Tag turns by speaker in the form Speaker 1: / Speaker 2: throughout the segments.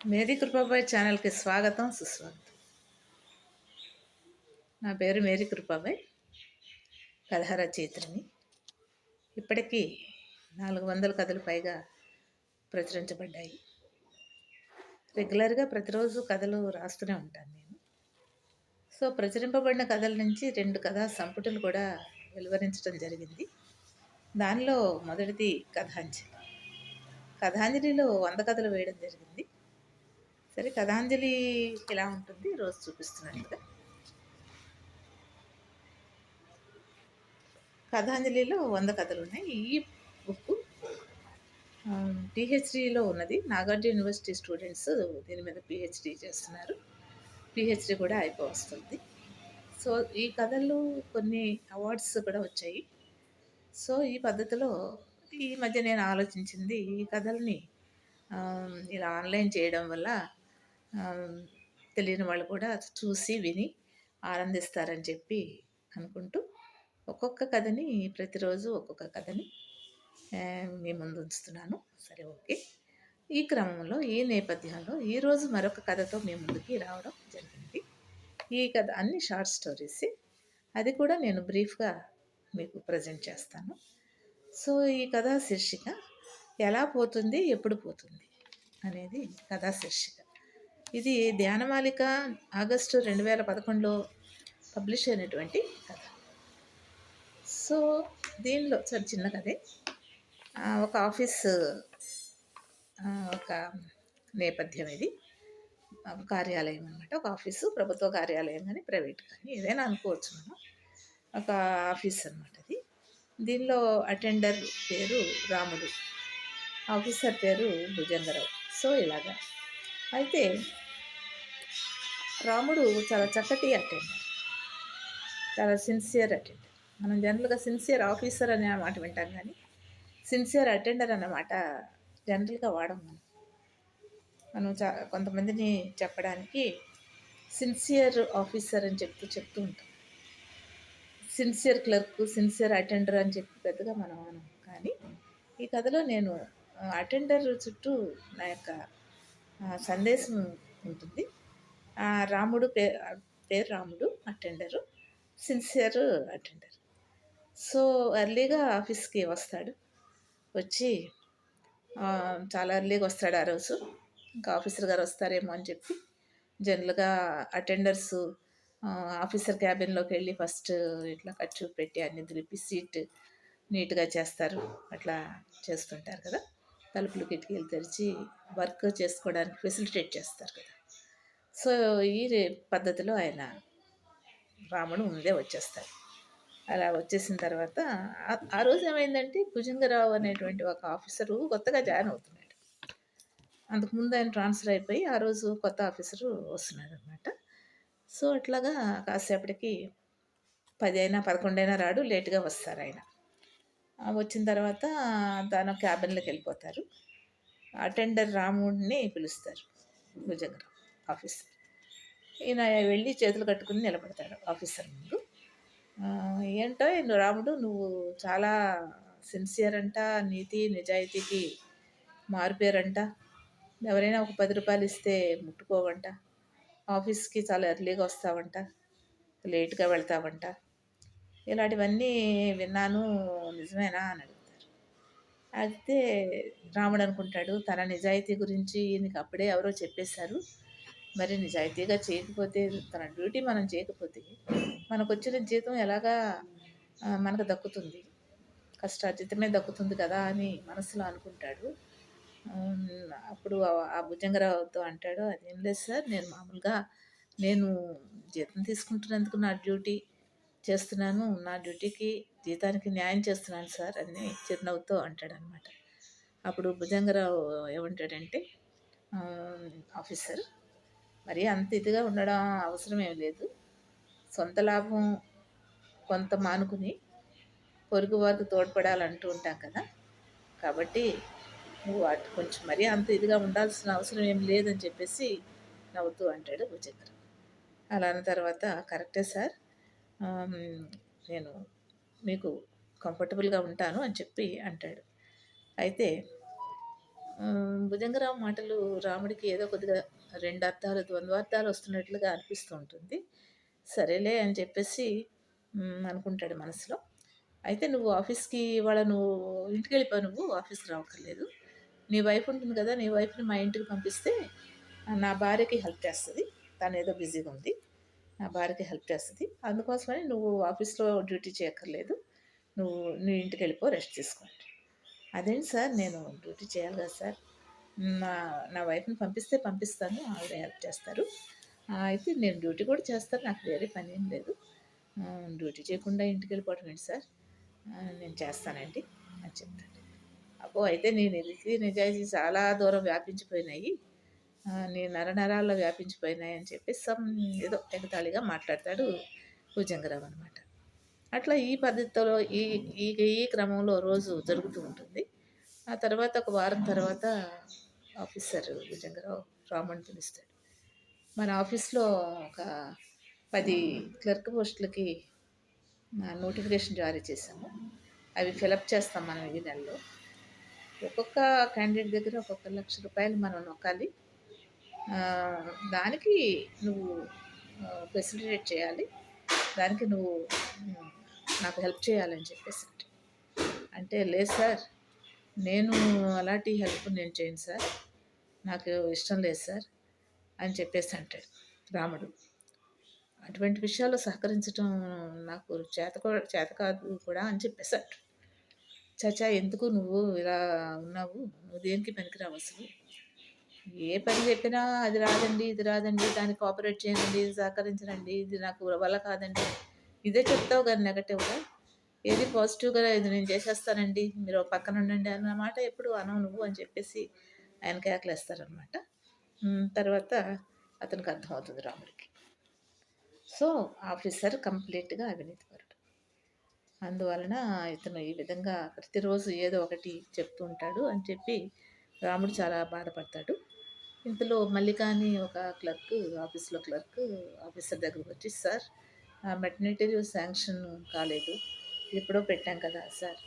Speaker 1: Mary Kripabai ఛానల్కి స్వాగతం సుస్వాగతం. నా పేరు మేరీ కృపాబాయ్, కథ రచయిత్రిని. ఇప్పటికీ 400 కథలు పైగా ప్రచురించబడ్డాయి. రెగ్యులర్గా ప్రతిరోజు కథలు రాస్తూనే ఉంటాను నేను. సో ప్రచురింపబడిన కథల నుంచి 2 కథా సంపుటలు కూడా వెలువరించడం జరిగింది. దానిలో మొదటిది కథాంజలి. కథాంజలిలో 100 కథలు వేయడం జరిగింది. సరే, కథాంజలి ఇలా ఉంటుంది, రోజు చూపిస్తున్నాను కదా. కథాంజలిలో 100 కథలు ఉన్నాయి. ఈ బుక్ పిహెచ్డిలో ఉన్నది. నాగార్జున యూనివర్సిటీ స్టూడెంట్స్ దీని మీద పిహెచ్డి చేస్తున్నారు. పిహెచ్డి కూడా అయిపోవస్తుంది. సో ఈ కథలు కొన్ని అవార్డ్స్ కూడా వచ్చాయి. సో ఈ పద్ధతిలో ఈ మధ్య నేను ఆలోచించింది, ఈ కథల్ని ఇలా ఆన్లైన్ చేయడం వల్ల తెలియని వాళ్ళు కూడా చూసి విని ఆనందిస్తారని చెప్పి అనుకుంటూ ఒక్కొక్క కథని ప్రతిరోజు ఒక్కొక్క కథని మీ ముందు ఉంచుతున్నాను. సరే, ఓకే. ఈ క్రమంలో ఈ నేపథ్యంలో ఈరోజు మరొక కథతో మీ ముందుకి రావడం జరిగింది. ఈ కథ అన్ని షార్ట్ స్టోరీస్, అది కూడా నేను బ్రీఫ్గా మీకు ప్రజెంట్ చేస్తాను. సో ఈ కథా శీర్షిక ఎలా పోతుంది ఎప్పుడు పోతుంది అనేది కథా శీర్షిక. ఇది ధ్యానమాలిక ఆగస్టు 2011లో పబ్లిష్ అయినటువంటి కథ. సో దీనిలో చాలా చిన్న కథే. ఒక ఆఫీస్, ఒక నేపథ్యం. ఇది కార్యాలయం అనమాట. ఒక ఆఫీసు, ప్రభుత్వ కార్యాలయం కానీ ప్రైవేట్ కానీ ఏదైనా అనుకోవచ్చు మనం. ఒక ఆఫీస్ అనమాట అది. దీనిలో అటెండర్ పేరు రాముడు, ఆఫీసర్ పేరు భుజంగరావు. సో ఇలాగా అయితే రాముడు చాలా చక్కటి అటెండర్, చాలా సిన్సియర్ అటెండర్. మనం జనరల్గా సిన్సియర్ ఆఫీసర్ అనే మాట వింటాం, కానీ సిన్సియర్ అటెండర్ అన్నమాట జనరల్గా వాడం మనం కొంతమందిని చెప్పడానికి సిన్సియర్ ఆఫీసర్ అని చెప్తూ ఉంటాం. సిన్సియర్ క్లర్క్, సిన్సియర్ అటెండర్ అని చెప్పి పెద్దగా మనం అనం. కానీ ఈ కథలో నేను అటెండర్ చుట్టూ నా యొక్క సందేశం ఉంటుంది. రాముడు పేరు రాముడు, అటెండరు, సిన్సియర్ అటెండర్. సో ఎర్లీగా ఆఫీస్కి వస్తాడు. వచ్చి చాలా ఎర్లీగా వస్తాడు ఆ రోజు. ఇంకా ఆఫీసర్ గారు వస్తారేమో అని చెప్పి జనరల్గా అటెండర్స్ ఆఫీసర్ క్యాబిన్లోకి వెళ్ళి ఫస్ట్ ఇట్లా ఖర్చు పెట్టి అన్ని దులిపి సీట్ నీట్గా చేస్తారు. అట్లా చేస్తుంటారు కదా. తలుపులు కిటికీలు తెరిచి వర్క్ చేసుకోవడానికి ఫెసిలిటేట్ చేస్తారు కదా. సో ఈ పద్ధతిలో ఆయన రాముడు ముందే వచ్చేస్తాడు. అలా వచ్చేసిన తర్వాత ఆ రోజు ఏమైందంటే భుజంగరావు అనేటువంటి ఒక ఆఫీసరు కొత్తగా జాయిన్ అవుతున్నాడు. అంతకుముందు ఆయన ట్రాన్స్ఫర్ అయిపోయి ఆ రోజు కొత్త ఆఫీసరు వస్తున్నాడు అనమాట. సో అట్లాగా కాసేపటికి 10 అయినా 11 అయినా రాడు, లేట్గా వస్తారు ఆయన. వచ్చిన తర్వాత తన క్యాబిన్లోకి వెళ్ళిపోతారు. అటెండర్ రాముడిని పిలుస్తారు భుజంగరావు ఆఫీసర్. ఈయన వెళ్ళి చేతులు కట్టుకుని నిలబడతాడు ఆఫీసర్ ముందు. ఏంటో రాముడు, నువ్వు చాలా సిన్సియర్ అంట, నీతి నిజాయితీకి మారిపోయారంట, ఎవరైనా ఒక 10 రూపాయలు ఇస్తే ముట్టుకోవంట, ఆఫీస్కి చాలా ఎర్లీగా వస్తావంట, లేట్గా వెళ్తావంట, ఇలాంటివన్నీ విన్నాను, నిజమేనా అని అడుగుతారు. అయితే రాముడు అనుకుంటాడు, తన నిజాయితీ గురించి నీకు అప్పుడే ఎవరో చెప్పేశారు. మరి నిజాయితీగా చేయకపోతే, తన డ్యూటీ మనం చేయకపోతే మనకు వచ్చిన జీతం ఎలాగా మనకు దక్కుతుంది, కష్టార్జితమే దక్కుతుంది కదా అని మనసులో అనుకుంటాడు. అప్పుడు ఆ భుజంగరావుతో అంటాడు, అదేం లేదు సార్, నేను మామూలుగా నేను జీతం తీసుకుంటున్నందుకు నా డ్యూటీ చేస్తున్నాను, నా డ్యూటీకి జీతానికి న్యాయం చేస్తున్నాను సార్ అని చిరునవ్వుతో అంటాడు అనమాట. అప్పుడు భుజంగరావు ఏమంటాడంటే, ఆఫీసర్ మరి అంత ఇదిగా ఉండడం అవసరం ఏం లేదు, సొంత లాభం కొంత మానుకుని పొరుగు వారికి తోడ్పడాలంటూ ఉంటాం కదా, కాబట్టి నువ్వు అటు కొంచెం మరీ అంత ఇదిగా ఉండాల్సిన అవసరం ఏం లేదని చెప్పేసి నవ్వుతూ అంటాడు భుజంగరావు. అలా అన్న తర్వాత, కరెక్టే సార్, నేను మీకు కంఫర్టబుల్గా ఉంటాను అని చెప్పి అంటాడు. అయితే భుజంగరావు మాటలు రాముడికి ఏదో కొద్దిగా రెండు అర్థాలు, ద్వంద్వార్థాలు వస్తున్నట్లుగా అనిపిస్తూ ఉంటుంది. సరేలే అని చెప్పేసి అనుకుంటాడు మనసులో. అయితే "నువ్వు ఆఫీస్‌కి ఇవాళ నువ్వు ఇంటికెళ్ళిపో నువ్వు ఆఫీస్‌కి రావక్కర్లేదు. నీ వైఫ్ ఉంటుంది కదా! నీ వైఫ్‌ని మా ఇంటికి పంపిస్తే నా భార్యకి హెల్ప్ చేస్తది. తనేదో బిజీగా ఉంది. నా భార్యకి హెల్ప్ చేస్తది. అందుకోసమని నువ్వు ఆఫీస్‌లో డ్యూటీ చేయక్కర్లేదు. నువ్వు నీ ఇంటికెళ్ళిపో రెస్ట్ తీసుకో" అంటాడు. "అదేంటి సార్ నేను డ్యూటీ చేయాలి కదా సార్! నా నా వైఫ్‌ని పంపిస్తే పంపిస్తాను. ఆవిడ హెల్ప్ చేస్తారు. అయితే నేను డ్యూటీ కూడా చేస్తాను. నాకు వేరే పనేం లేదు. డ్యూటీ చేయకుండా ఇంటికెళ్ళిపోవటం ఏంటి సార్? నేను చేస్తానండి" అని చెప్తాడు. అబ్బో! అయితే నీ నిజాయితీ నిజాయితీ చాలా దూరం వ్యాపించిపోయినాయి. నీ నరనరాల్లో వ్యాపించిపోయినాయి అని చెప్పి ఏదో ఎగతాళిగా మాట్లాడతాడు భుజంగరావు అనమాట. అట్లా ఈ పద్ధతిలో ఈ ఈ ఈ క్రమంలో రోజు జరుగుతూ ఉంటుంది. ఆ తర్వాత ఒక వారం తర్వాత ఆఫీసర్ భుజంగరావు రాముడిని పిలుస్తాడు. మన ఆఫీస్‌లో ఒక 10 క్లర్క్ పోస్టులకి నోటిఫికేషన్ జారీ చేశాము. అవి ఫిలప్ చేస్తాం మనం ఈ నెలలో. ఒక్కొక్క క్యాండిడేట్ దగ్గర ఒక్కొక్క ₹1,00,000 మనం నొక్కాలి. దానికి నువ్వు ఫెసిలిటేట్ చేయాలి. దానికి నువ్వు హ్మ్, నాకు హెల్ప్ చేయాలని చెప్పేసి అంటే, లేదు సార్ నేను అలాంటి హెల్ప్ నేను చేయను సార్. నాకు ఇష్టం లేదు సార్ అని చెప్పేసి అంటాడు రాముడు. అటువంటి విషయాల్లో సహకరించటం నాకు చేత కాదు కూడా అని చెప్పేసి అంటాడు. చచా ఎందుకు నువ్వు ఇలా ఉన్నావు? నువ్వు దేనికి పనికిరావు అసలు. ఏ పని చెప్పినా అది రాదండి, ఇది రాదండి, దాన్ని కోఆపరేట్ చేయనండి, ఇది సహకరించనండి, ఇది నాకు వల్ల కాదండి. ఇదే చెప్తావు గానీ నెగెటివ్‌గా. ఏది పాజిటివ్‌గా ఇది నేను చేసేస్తానండి, మీరు పక్కన ఉండండి అన్న మాట ఎప్పుడు అనవు నువ్వు అని చెప్పేసి ఆయన కేకలేస్తారనమాట. తర్వాత అతనికి అర్థమవుతుంది రాముడికి. సో, ఆఫీసర్ కంప్లీట్‌గా అవినీతిపరుడు. అందువలన ఇతను ఈ విధంగా ప్రతిరోజు ఏదో ఒకటి చెప్తూ ఉంటాడు అని చెప్పి రాముడు చాలా బాధపడతాడు. ఇంతలో మల్లిక అని ఒక క్లర్క్ ఆఫీస్‌లో క్లర్క్ ఆఫీసర్ దగ్గరకొచ్చి, "సార్ మెటర్నిటీ లీవ్ శాంక్షన్ కాలేదు. ఎప్పుడో పెట్టాం కదా సార్!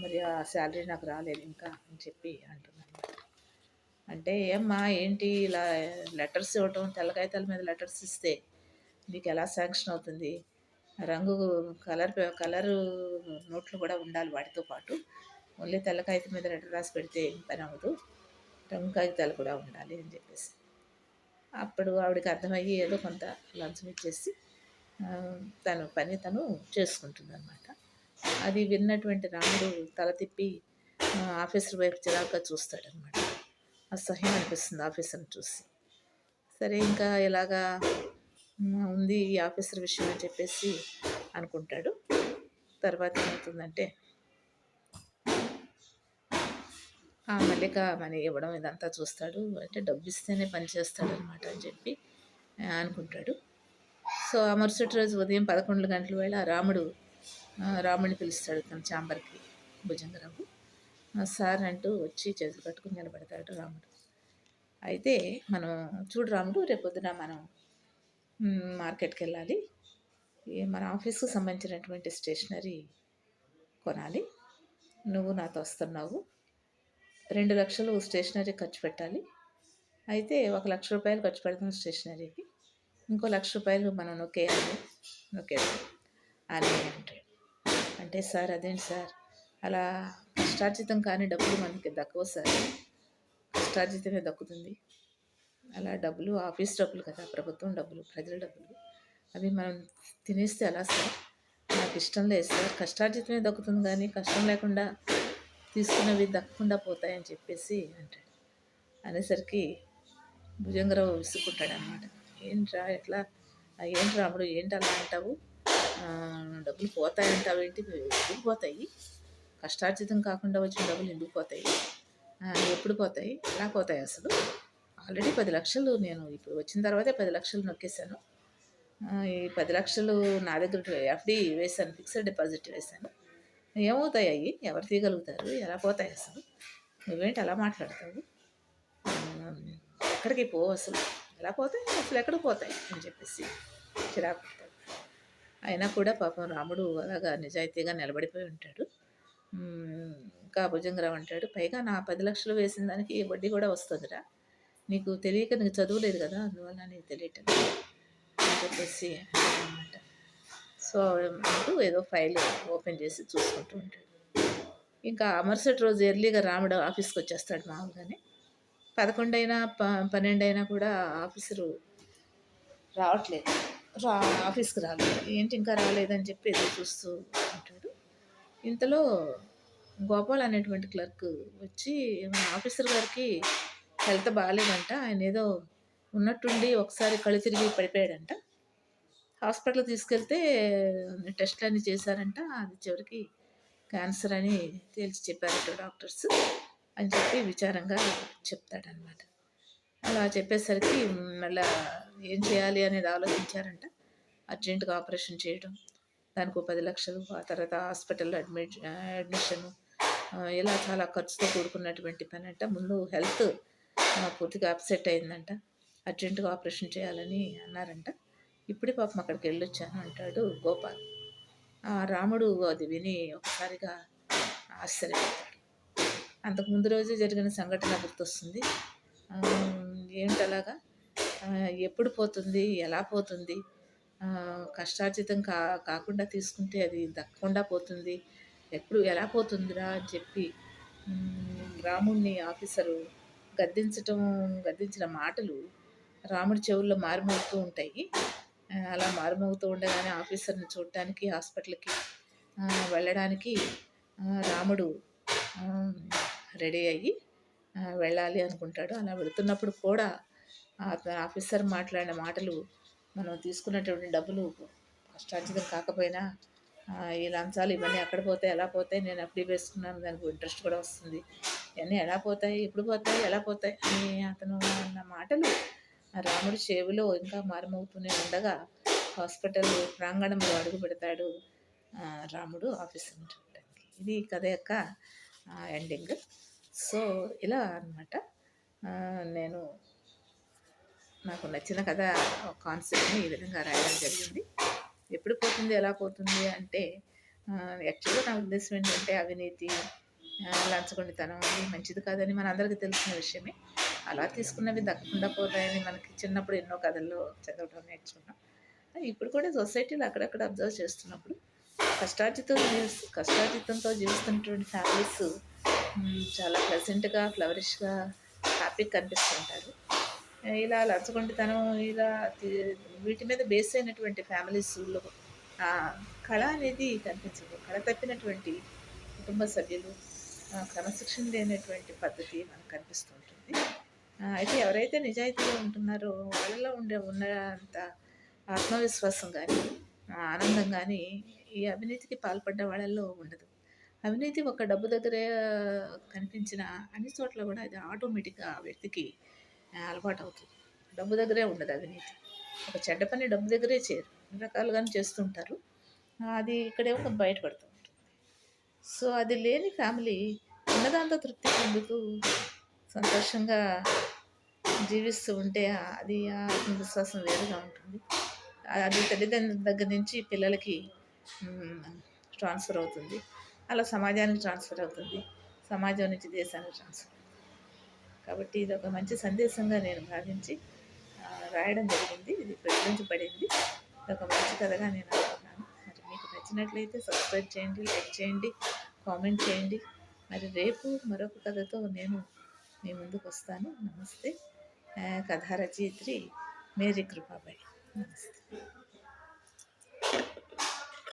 Speaker 1: మరి ఆ శాలరీ నాకు రాలేదు ఇంకా" అని చెప్పి అంటుందనమాట. అంటే, "ఏమ్మా ఏంటి ఇలా లెటర్స్ ఇవ్వటం, తెల్ల కాగితాల మీద లెటర్స్ ఇస్తే మీకెలా శాంక్షన్ అవుతుంది? రంగు కలరు నోట్లు కూడా ఉండాలి వాటితో పాటు. ఓన్లీ తెల్ల కాగితం మీద లెటర్ రాసి పెడితే ఏం పని అవ్వదు. రంగు కాగితాలు కూడా ఉండాలి" అని చెప్పేసి. అప్పుడు ఆవిడకి అర్థమయ్యి ఏదో కొంత లంచం ఇచ్చేసి తన పని తను చేసుకుంటుందనమాట. అది విన్నటువంటి రాముడు తల తిప్పి ఆఫీసర్ వైపు చిరాకుగా చూస్తాడనమాట. అసహ్యం అనిపిస్తుంది ఆఫీసర్‌ని చూసి. సరే ఇంకా ఇలాగా ఉంది ఈ ఆఫీసర్ విషయం అని చెప్పేసి అనుకుంటాడు. తర్వాత ఏమవుతుందంటే ఆ మల్లిక మనీ ఇవ్వడం ఇదంతా చూస్తాడు. అంటే డబ్బిస్తేనే పని చేస్తాడనమాట అని చెప్పి అనుకుంటాడు. సో, ఆ మరుసటి రోజు ఉదయం 11 గంటల వేళ రాముడిని పిలుస్తాడు తన ఛాంబర్‌కి భుజంగరావు. సార్ అంటూ వచ్చి చేతులు కట్టుకొని నిలబడతాడు రాముడు. అయితే మనం చూడు రాముడు రేపొద్దున మనం మార్కెట్‌కెళ్ళాలి. మన ఆఫీస్‌కి సంబంధించినటువంటి స్టేషనరీ కొనాలి. నువ్వు నాతో వస్తున్నావు. 2,00,000 స్టేషనరీ ఖర్చు పెట్టాలి. అయితే ఒక ₹1,00,000 ఖర్చు పెడతాం స్టేషనరీకి. ఇంకో ₹1,00,000 మనం నొక్కేద్దాం అని అంటాడు. అంటే సార్ అదేంటి సార్ అలా కష్టార్జితం కాని డబ్బులు మనకి దక్కవు సార్. కష్టార్జితమే దక్కుతుంది. అలా డబ్బులు ఆఫీస్ డబ్బులు కదా, ప్రభుత్వం డబ్బులు, ప్రజల డబ్బులు. అవి మనం తినేస్తే ఎలా సార్? నాకు ఇష్టం లేదు సార్. కష్టార్జితమే దక్కుతుంది కానీ కష్టం లేకుండా తీసుకున్నవి దక్కకుండా పోతాయని చెప్పేసి అంటాడు. అనేసరికి భుజంగరావు విసుక్కుంటాడనమాట. ఏంట్రా ఎట్లా ఏంటి రాముడు ఏంటి అలా అంటావు? డబ్బులు పోతాయంటావేంటి? ఎందుకు పోతాయి? కష్టార్జితం కాకుండా వచ్చిన డబ్బులు ఎందుకు పోతాయి? ఎప్పుడు పోతాయి? ఎలా పోతాయి అసలు? ఆల్రెడీ 10,00,000 నేను ఇప్పుడు వచ్చిన తర్వాతే 10,00,000 నొక్కేసాను. ఈ 10,00,000 నా దగ్గర ఎఫ్‌డి వేశాను. ఫిక్స్డ్ డిపాజిట్ వేశాను. ఏమవుతాయి అయి? ఎవరు తీయగలుగుతారు? ఎలా పోతాయి అసలు? నువ్వేంటి అలా మాట్లాడతావు? ఎక్కడికి పోవు అసలు. ఎలా పోతాయి? అసలు ఎక్కడికి పోతాయి అని చెప్పేసి చిరాకు పడతాడు. అయినా కూడా పాపం రాముడు అలాగా నిజాయితీగా నిలబడిపోయి ఉంటాడు. ఇంకా భుజంగరావు అంటాడు, "పైగా నా 10,00,000 వేసిన దానికి వడ్డీ కూడా వస్తదిరా. నీకు తెలియక నీకు చదువులేదు కదా! అందువల్ల నీకు తెలియటం లేదు" అని చెప్పేసి అంటాడనమాట. సో, అంటూ ఏదో ఫైల్ ఓపెన్ చేసి చూసుకుంటూ ఉంటాడు. ఇంకా మరుసటి రోజు ఎర్లీగా రాముడు ఆఫీస్‌కొచ్చేస్తాడు మామూలుగానే. 11 అయినా 12 అయినా కూడా ఆఫీసరు రావట్లేదు. రా ఆఫీస్‌కి రాలేదు. ఏంటి ఇంకా రాలేదని చెప్పి ఎదురు చూస్తూ ఉంటాడు. ఇంతలో గోపాల్ అనేటువంటి క్లర్క్ వచ్చి మన ఆఫీసర్ గారికి హెల్త్ బాలేదంట. ఆయనేదో ఉన్నట్టుండి ఒకసారి కళ్ళు తిరిగి పడిపోయాడంట. హాస్పిటల్‌కి తీసుకెళ్తే టెస్ట్‌లన్నీ చేశారంట. అది చివరికి క్యాన్సర్ అని తేల్చి చెప్పారట డాక్టర్స్ అని చెప్పి విచారంగా చెప్తాడనమాట. అలా చెప్పేసరికి మళ్ళా ఏం చేయాలి అనేది ఆలోచించారంట. అర్జెంట్‌గా ఆపరేషన్ చేయడం. దానికో 10,00,000 ఆ తర్వాత హాస్పిటల్‌లో అడ్మిషను ఇలా చాలా ఖర్చుతో కూడుకున్నటువంటి పనంట. ముందు హెల్త్ పూర్తిగా అప్సెట్ అయిందంట. అర్జెంట్‌గా ఆపరేషన్ చేయాలని అన్నారంట. ఇప్పుడే పాపం అక్కడికెళ్ళొచ్చాను అంటాడు గోపాల్. రాముడు అది విని ఒకసారిగా ఆశ్చర్యపోతాడు. అంతకు ముందు రోజు జరిగిన సంఘటన గుర్తొస్తుంది. ఏమిటలాగా? ఎప్పుడు పోతుంది? ఎలా పోతుంది? కష్టార్జితం కాకుండా తీసుకుంటే అది దక్కకుండా పోతుంది. ఎప్పుడు ఎలా పోతుందిరా అని చెప్పి రాముడిని ఆఫీసరు గద్దించిన మాటలు రాముడి చెవుల్లో మారుమోగుతూ ఉంటాయి. అలా మారుమోగుతూ ఉండగానే ఆఫీసర్‌ని చూడటానికి హాస్పిటల్‌కి వెళ్ళడానికి రాముడు రెడీ అయ్యి వెళ్ళాలి అనుకుంటాడు. అలా వెళుతున్నప్పుడు కూడా ఆఫీసర్ మాట్లాడిన మాటలు మనం తీసుకున్నటువంటి డబ్బులు కష్టార్జితం కాకపోయినా ఈ లంచాలు ఇవన్నీ ఎక్కడ పోతాయి, ఎలా పోతాయి, నేను ఎఫ్‌డి వేసుకున్నాను దానికి ఇంట్రెస్ట్ కూడా వస్తుంది. ఇవన్నీ ఎలా పోతాయి, ఎప్పుడు పోతాయి, ఎలా పోతాయి అని అతను అన్న మాటలు రాముడి చెవిలో ఇంకా మారుమోగుతూనే ఉండగా హాస్పిటల్ ప్రాంగణంలో అడుగు పెడతాడు రాముడు ఆఫీసర్‌ని చూడటానికి. ఇది కథ యొక్క ఎండింగ్. సో, ఇలా అనమాట. నేను నాకు నచ్చిన కథ కాన్సెప్ట్‌ని ఈ విధంగా రాయడం జరిగింది. ఎప్పుడు పోతుంది, ఎలా పోతుంది అంటే యాక్చువల్‌గా నా ఉద్దేశం ఏంటంటే అవినీతి, లంచగొండితనం అది మంచిది కాదని మనందరికీ తెలిసిన విషయమే. అలా తీసుకున్నవి దక్కకుండా పోతాయని మనకి చిన్నప్పుడు ఎన్నో కథల్లో చదవడం నేర్చుకున్నాం. ఇప్పుడు కూడా సొసైటీలో అక్కడక్కడ అబ్జర్వ్ చేస్తున్నప్పుడు కష్టార్జితంతో జీవిస్తున్నటువంటి ఫ్యామిలీస్ చాలా ప్లెజెంట్‌గా, ఫ్లవరిష్‌గా, హ్యాపీగా కనిపిస్తుంటారు. ఇలా లంచగొండితనం ఇలా వీటి మీద బేస్ అయినటువంటి ఫ్యామిలీస్‌లో కళ అనేది కనిపించదు. కళ తప్పినటువంటి కుటుంబ సభ్యులు, క్రమశిక్షణ లేనటువంటి పద్ధతి మనకు కనిపిస్తూ ఉంటుంది. అయితే ఎవరైతే నిజాయితీగా ఉంటున్నారో వాళ్ళలో ఉన్నంత ఆత్మవిశ్వాసం కానీ, ఆనందం కానీ ఈ అవినీతికి పాల్పడ్డ వాళ్ళల్లో ఉండదు. అవినీతి ఒక డబ్బు దగ్గరే కనిపించిన అన్ని చోట్ల కూడా అది ఆటోమేటిక్‌గా ఆ వ్యక్తికి అలవాటవుతుంది. డబ్బు దగ్గరే ఉండదు అవినీతి. ఒక చెడ్డ పని డబ్బు దగ్గరే చేయరు. అన్ని రకాలుగానే చేస్తుంటారు. అది ఇక్కడేమో బయటపడుతూ ఉంటుంది. సో, అది లేని ఫ్యామిలీ ఉన్నదాంతో తృప్తి పొందుతూ సంతోషంగా జీవిస్తూ ఉంటే అది ఆత్మవిశ్వాసం వేరుగా ఉంటుంది. అది తల్లిదండ్రుల దగ్గర నుంచి పిల్లలకి ట్రాన్స్ఫర్ అవుతుంది. అలా సమాజానికి ట్రాన్స్ఫర్ అవుతుంది. సమాజం నుంచి దేశానికి ట్రాన్స్ఫర్ అవుతుంది. కాబట్టి ఇది ఒక మంచి సందేశంగా నేను భావించి రాయడం జరిగింది. ఇది ప్రచురించబడింది. ఇదొక మంచి కథగా నేను అనుకున్నాను. మరి మీకు నచ్చినట్లయితే సబ్స్క్రైబ్ చేయండి, లైక్ చేయండి, కామెంట్ చేయండి. మరి రేపు మరొక కథతో నేను మీ ముందుకు వస్తాను. నమస్తే. కథా రచయిత్రి మేరీ కృపాబాయి. నమస్తే.